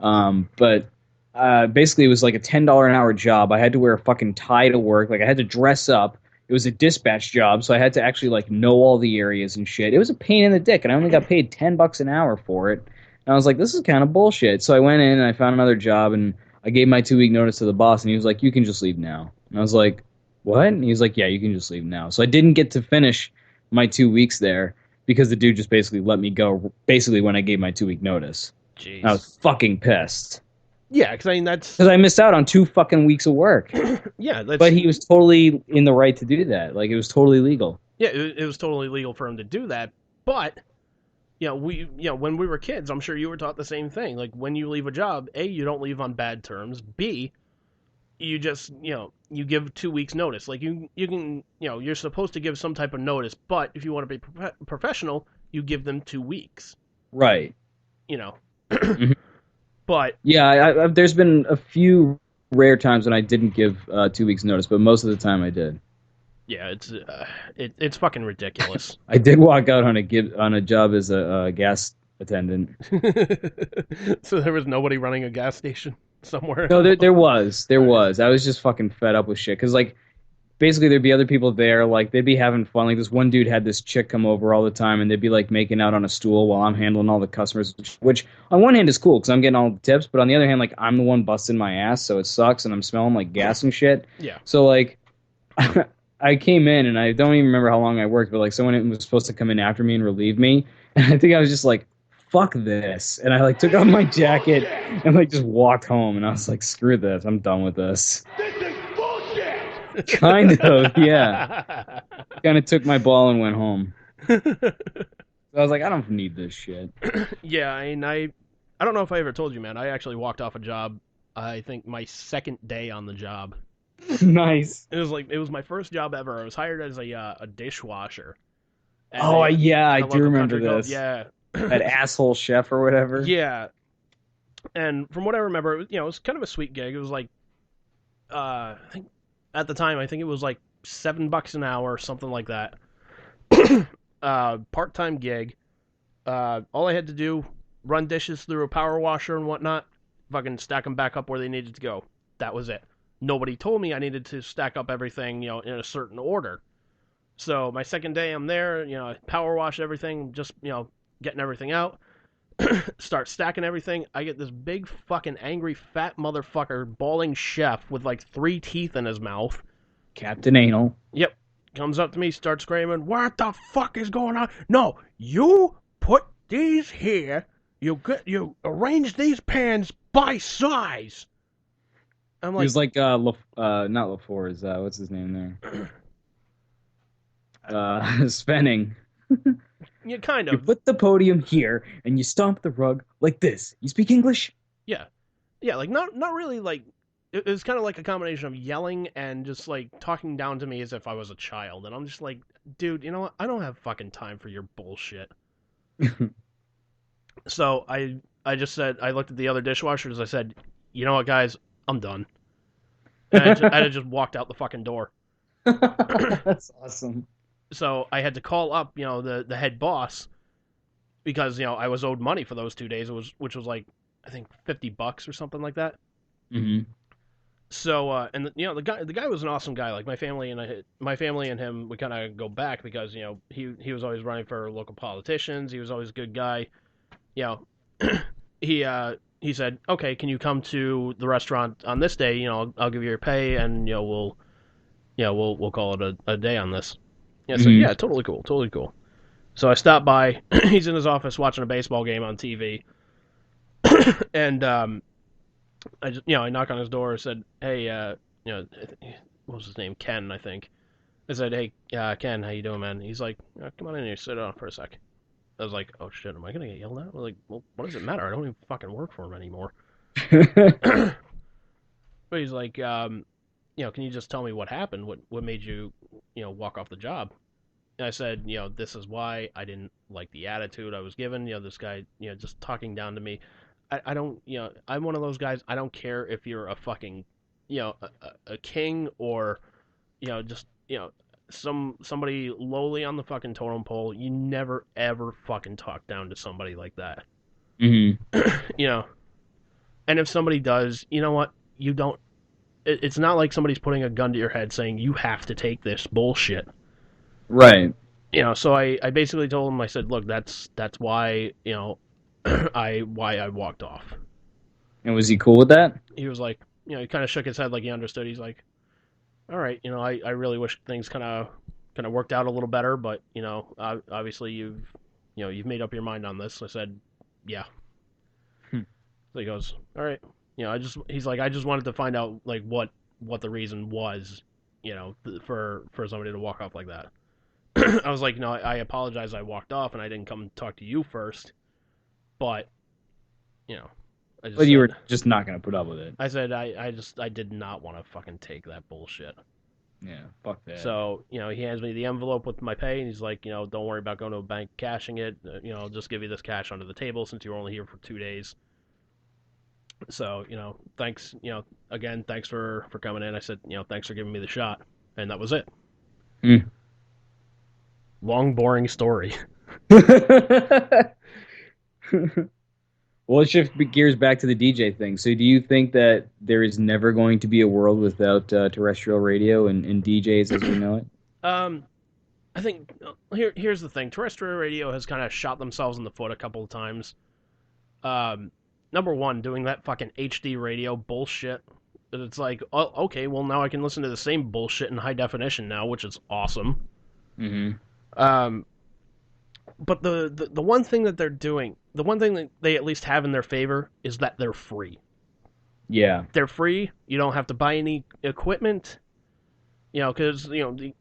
But basically, it was like a $10 an hour job. I had to wear a fucking tie to work. Like, I had to dress up. It was a dispatch job, so I had to actually like know all the areas and shit. It was a pain in the dick, and I only got paid $10 an hour for it. And I was like, this is kind of bullshit. So I went in and I found another job, and I gave my 2 week notice to the boss, and he was like, you can just leave now. And I was like, what? And he was like, yeah, you can just leave now. So I didn't get to finish my 2 weeks there because the dude just basically let me go basically when I gave my 2 week notice. Jeez. I was fucking pissed. Yeah, because I mean that's because I missed out on 2 fucking weeks of work. Yeah, but he was totally in the right to do that. Like, it was totally legal. Yeah, it was totally legal for him to do that. But when we were kids, I'm sure you were taught the same thing. Like, when you leave a job, A, you don't leave on bad terms. B, you just you give 2 weeks notice. Like, you can you're supposed to give some type of notice, but if you want to be professional, you give them 2 weeks. Right. Mm-hmm. But yeah, there's been a few rare times when I didn't give 2 weeks notice, but most of the time I did. Yeah, it's fucking ridiculous. I did walk out on a job as a gas attendant. So there was nobody running a gas station somewhere? No, there was. I was just fucking fed up with shit because, like, basically there'd be other people there, like, they'd be having fun. Like, this one dude had this chick come over all the time, and they'd be like making out on a stool while I'm handling all the customers, which on one hand is cool because I'm getting all the tips, but on the other hand, like, I'm the one busting my ass, so it sucks, and I'm smelling like gas and shit. Yeah. So, like, I came in, and I don't even remember how long I worked, but like someone was supposed to come in after me and relieve me, and I think I was just like, fuck this, and I like took off my jacket and like just walked home, and I was like, screw this, I'm done with this. This is bullshit. Kind of, yeah. Kind of took my ball and went home. So I was like, I don't need this shit. Yeah, I mean, I don't know if I ever told you, man. I actually walked off a job. I think my second day on the job. Nice. It was my first job ever. I was hired as a dishwasher. I do remember this. Yeah. That asshole chef or whatever. Yeah. And from what I remember, it was kind of a sweet gig. It was like, I think at the time, it was like $7 an hour, something like that. Part-time gig. All I had to do, run dishes through a power washer and whatnot, fucking stack them back up where they needed to go. That was it. Nobody told me I needed to stack up everything, in a certain order. So my second day, I'm there, I power wash everything, just, getting everything out. Start stacking everything. I get this big fucking angry fat motherfucker, bawling chef with like 3 teeth in his mouth. Captain Anal. Yep. Comes up to me, starts screaming, "What the fuck is going on? No, you put these here. You arrange these pans by size." I'm like, he was like not LaFour's. What's his name there? Spenning. Yeah, kind of. You put the podium here and you stomp the rug like this. You speak English? Yeah, like not really. Like, it was kind of like a combination of yelling and just like talking down to me as if I was a child, and I'm just like, dude, you know what? I don't have fucking time for your bullshit. So I just said, I looked at the other dishwashers. I said, you know what, guys, I'm done. And I just walked out the fucking door. That's awesome. So I had to call up, the head boss, because I was owed money for those 2 days. Which was like, I think $50 or something like that. Mm-hmm. So and the guy was an awesome guy. Like, my family and him, we kind of go back because he was always running for local politicians. He was always a good guy. He said, okay, can you come to the restaurant on this day? I'll give you your pay, and we'll call it a day on this. Yeah, so yeah, totally cool. So I stopped by. He's in his office watching a baseball game on TV, and I knock on his door and said, hey, what was his name? Ken, I think. I said, hey, Ken, how you doing, man? He's like, come on in here, sit down for a sec. I was like, oh shit, am I gonna get yelled at? I was like, well, what does it matter? I don't even fucking work for him anymore. But he's like, can you just tell me what happened? What made you, walk off the job? And I said, this is why. I didn't like the attitude I was given. This guy, just talking down to me. I don't, I'm one of those guys. I don't care if you're a fucking, a king or, just, somebody lowly on the fucking totem pole. You never ever fucking talk down to somebody like that. Mm-hmm. And if somebody does, you know what? You don't. It's not like somebody's putting a gun to your head saying you have to take this bullshit. Right. So I basically told him, I said, look, that's why, why I walked off. And was he cool with that? He was like, he kind of shook his head like he understood. He's like, all right, I really wish things kind of worked out a little better, but obviously you've made up your mind on this. I said, yeah. So he goes, all right, he's like, I just wanted to find out like what the reason was, for somebody to walk off like that. I was like, no, I apologize. I walked off and I didn't come talk to you first, but but you were just not going to put up with it. I said I did not want to fucking take that bullshit. Yeah, fuck that. So, he hands me the envelope with my pay, and he's like, don't worry about going to a bank cashing it. I'll just give you this cash under the table since you were only here for 2 days. So, thanks, again, thanks for coming in. I said, thanks for giving me the shot. And that was it. Long, boring story. Well, let's shift gears back to the DJ thing. So do you think that there is never going to be a world without terrestrial radio and DJs as we know it? I think here's the thing. Terrestrial radio has kind of shot themselves in the foot a couple of times. Number one, doing that fucking HD radio bullshit. It's like, oh, okay, well, now I can listen to the same bullshit in high definition now, which is awesome. Mm-hmm. But the one thing that they're doing, the one thing that they at least have in their favor is that they're free. Yeah. They're free. You don't have to buy any equipment. Because, you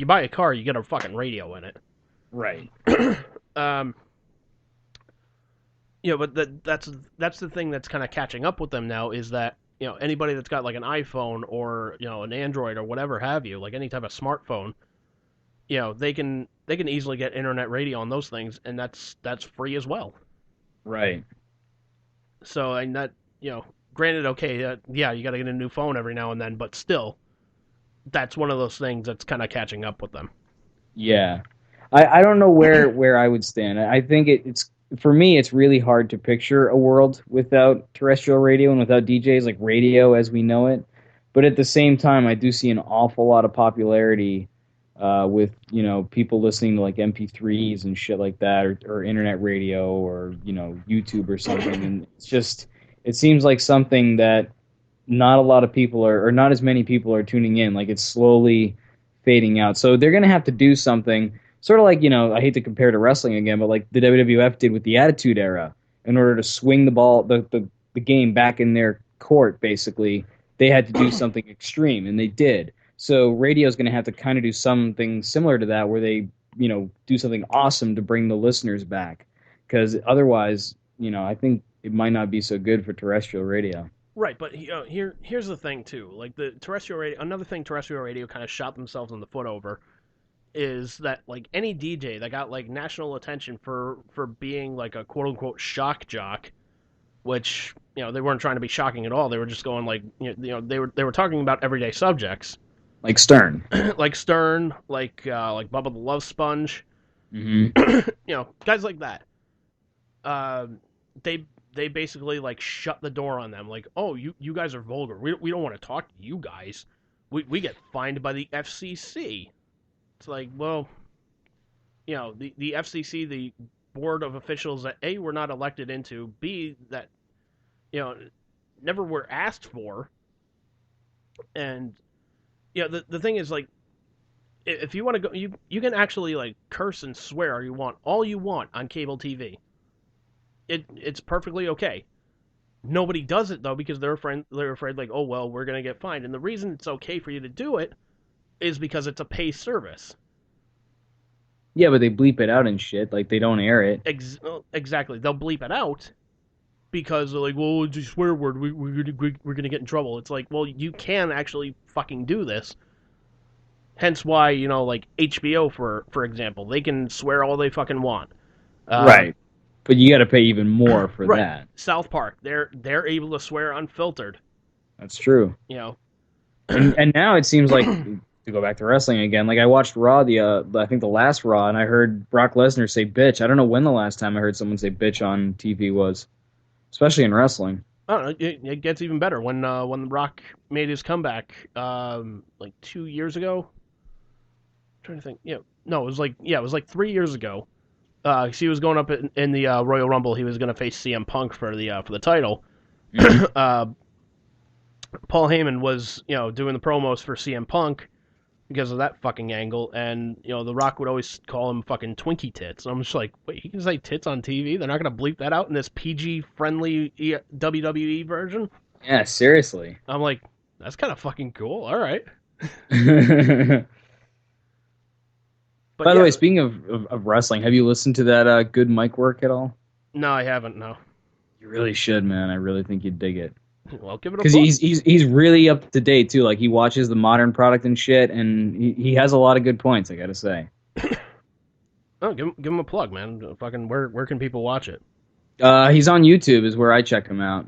buy a car, you get a fucking radio in it. Right. But that's the thing that's kind of catching up with them now is that, anybody that's got like an iPhone or, an Android or whatever have you, like any type of smartphone, they can easily get internet radio on those things, and that's free as well. Right. So, and that, granted, okay, yeah, you got to get a new phone every now and then, but still, that's one of those things that's kind of catching up with them. Yeah. I don't know where I would stand. I think it's for me, it's really hard to picture a world without terrestrial radio and without DJs, like radio as we know it. But at the same time, I do see an awful lot of popularity with, people listening to like MP3s and shit like that, or internet radio, or, YouTube or something. And it seems like something that not a lot of people or not as many people are tuning in. Like, it's slowly fading out. So they're going to have to do something. Sort of like, I hate to compare to wrestling again, but like the WWF did with the Attitude Era, in order to swing the ball, the game back in their court, basically, they had to do something extreme, and they did. So radio is going to have to kind of do something similar to that, where they, do something awesome to bring the listeners back. Because otherwise, I think it might not be so good for terrestrial radio. Right, but here's the thing, too. Like, the terrestrial radio, another thing terrestrial radio kind of shot themselves in the foot over is that, like, any DJ that got, like, national attention for being, like, a quote-unquote shock jock, which, they weren't trying to be shocking at all. They were just going, like, they were talking about everyday subjects. Like Stern. like Stern, like Bubba the Love Sponge. Mm-hmm. Guys like that. They basically, like, shut the door on them. Like, oh, you guys are vulgar. We don't want to talk to you guys. We get fined by the FCC. It's like, well, the FCC, the board of officials that A, were not elected into, B, that, never were asked for. And, the thing is, like, if you want to go, you can actually, like, curse and swear all you want on cable TV. It's perfectly okay. Nobody does it, though, because they're afraid, like, oh, well, we're going to get fined. And the reason it's okay for you to do it is because it's a pay service. Yeah, but they bleep it out and shit. Like, they don't air it. Exactly. They'll bleep it out because they're like, well, it's a swear word. We're gonna get in trouble. It's like, well, you can actually fucking do this. Hence why, like HBO, for example, they can swear all they fucking want. Right. But you got to pay even more for right. that. South Park, they're able to swear unfiltered. That's true. And now it seems like, to go back to wrestling again, like I watched Raw, I think the last Raw, and I heard Brock Lesnar say bitch. I don't know when the last time I heard someone say bitch on TV was, especially in wrestling. I don't know. It gets even better when The Rock made his comeback, like 2 years ago. I'm trying to think. No, it was like 3 years ago. He was going up in the Royal Rumble. He was going to face CM Punk for the title. uh, Paul Heyman was doing the promos for CM Punk because of that fucking angle, and The Rock would always call him fucking Twinkie tits. And I'm just like, wait, he can say tits on TV? They're not going to bleep that out in this PG friendly WWE version? Yeah, seriously. I'm like, that's kind of fucking cool. All right. By the way, speaking of wrestling, have you listened to that Good Mic Work at all? No, I haven't. No. You really should, man. I really think you'd dig it. Well, give it a because he's really up to date too. Like he watches the modern product and shit, and he has a lot of good points. I gotta say. Oh, give him a plug, man. Fucking where can people watch it? He's on YouTube is where I check him out.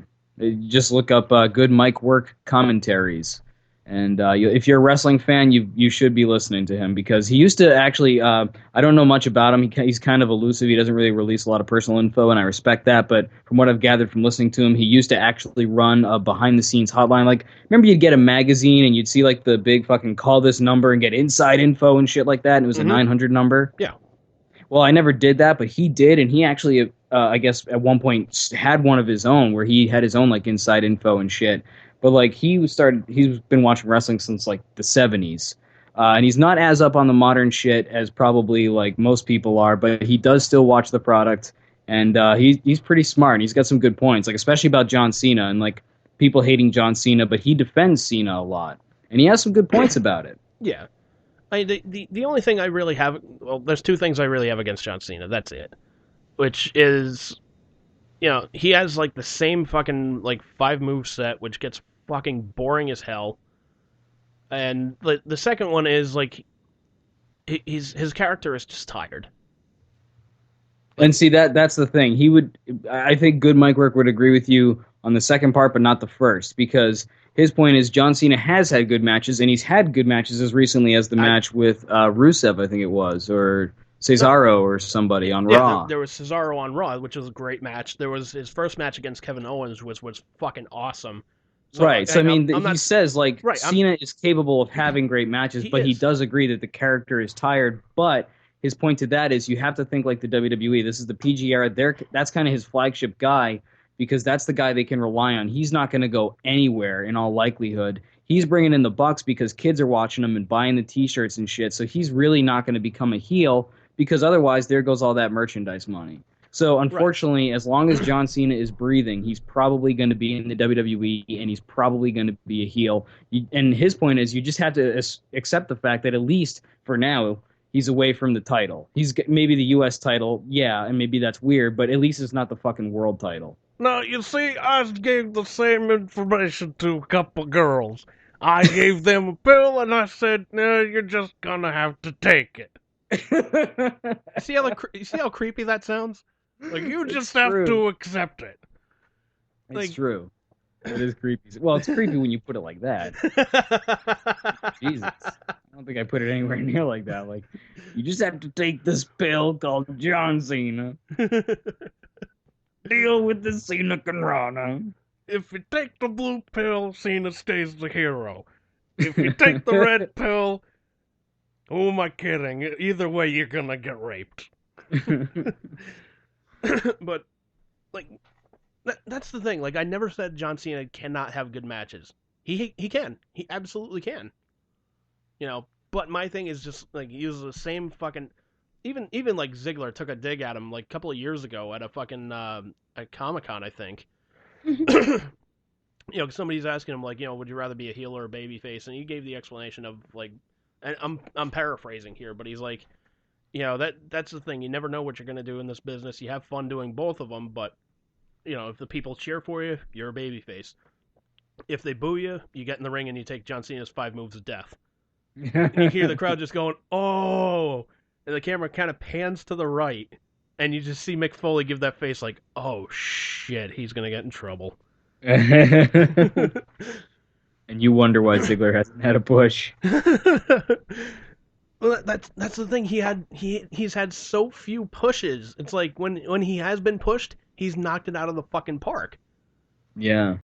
Just look up Good Mic Work commentaries, and if you're a wrestling fan, you should be listening to him because he used to actually. I don't know much about him. He's kind of elusive. He doesn't really release a lot of personal info, and I respect that. But from what I've gathered from listening to him, he used to actually run a behind-the-scenes hotline. Like, remember you'd get a magazine and you'd see like the big fucking call this number and get inside info and shit like that, and it was a 900 number. Yeah. Well, I never did that, but he did, and he actually, I guess, at one point had one of his own where he had his own like inside info and shit. But like he's been watching wrestling since like the 70s, and he's not as up on the modern shit as probably like most people are, but he does still watch the product, and he's pretty smart. And he's got some good points, like especially about John Cena and like people hating John Cena, but he defends Cena a lot, and he has some good points about it. Yeah. The only thing I really have, well, there's two things I really have against John Cena. That's it. Which is, he has like the same fucking like 5-move set, which gets fucking boring as hell. And the second one is like, his character is just tired. And see that's the thing. I think Good Mic Work would agree with you on the second part, but not the first, because his point is John Cena has had good matches, and he's had good matches as recently as the match with Rusev, I think it was, or Cesaro or somebody on Raw. There was Cesaro on Raw, which was a great match. There was his first match against Kevin Owens, which was fucking awesome. So, right. So, I mean, he says, like, Cena is capable of having great matches, but he does agree that the character is tired. But his point to that is you have to think like the WWE. This is the PG era. That's kind of his flagship guy, because that's the guy they can rely on. He's not going to go anywhere in all likelihood. He's bringing in the bucks because kids are watching him and buying the T-shirts and shit. So he's really not going to become a heel, because otherwise there goes all that merchandise money. So unfortunately, as long as John Cena is breathing, he's probably going to be in the WWE, and he's probably going to be a heel. And his point is you just have to accept the fact that at least for now, he's away from the title. He's maybe the U.S. title, yeah, and maybe that's weird, but at least it's not the fucking world title. No, you see, I gave the same information to a couple girls. I gave them a pill, and I said, no, you're just gonna have to take it. See how creepy that sounds? Like, you just have to accept it. It's true. It is creepy. Well, it's creepy when you put it like that. Jesus. I don't think I put it anywhere near like that. Like, you just have to take this pill called John Cena. Deal with the Cena Conrana. If you take the blue pill, Cena stays the hero. If you take the red pill, who am I kidding? Either way, you're gonna get raped. But, like, that's the thing. Like, I never said John Cena cannot have good matches. He can. He absolutely can. But my thing is just, like, he uses the same fucking... Even like Ziggler took a dig at him like a couple of years ago at a fucking at Comic-Con, I think. Somebody's asking him like, would you rather be a heel or a babyface? And he gave the explanation of like, and I'm paraphrasing here, but he's like, that's the thing. You never know what you're gonna do in this business. You have fun doing both of them, but if the people cheer for you, you're a babyface. If they boo you, you get in the ring and you take John Cena's 5 moves of death. And you hear the crowd just going, oh. And the camera kind of pans to the right, and you just see Mick Foley give that face like, oh, shit, he's going to get in trouble. And you wonder why Ziggler hasn't had a push. Well, that's the thing. He's had so few pushes. It's like when he has been pushed, he's knocked it out of the fucking park. Yeah.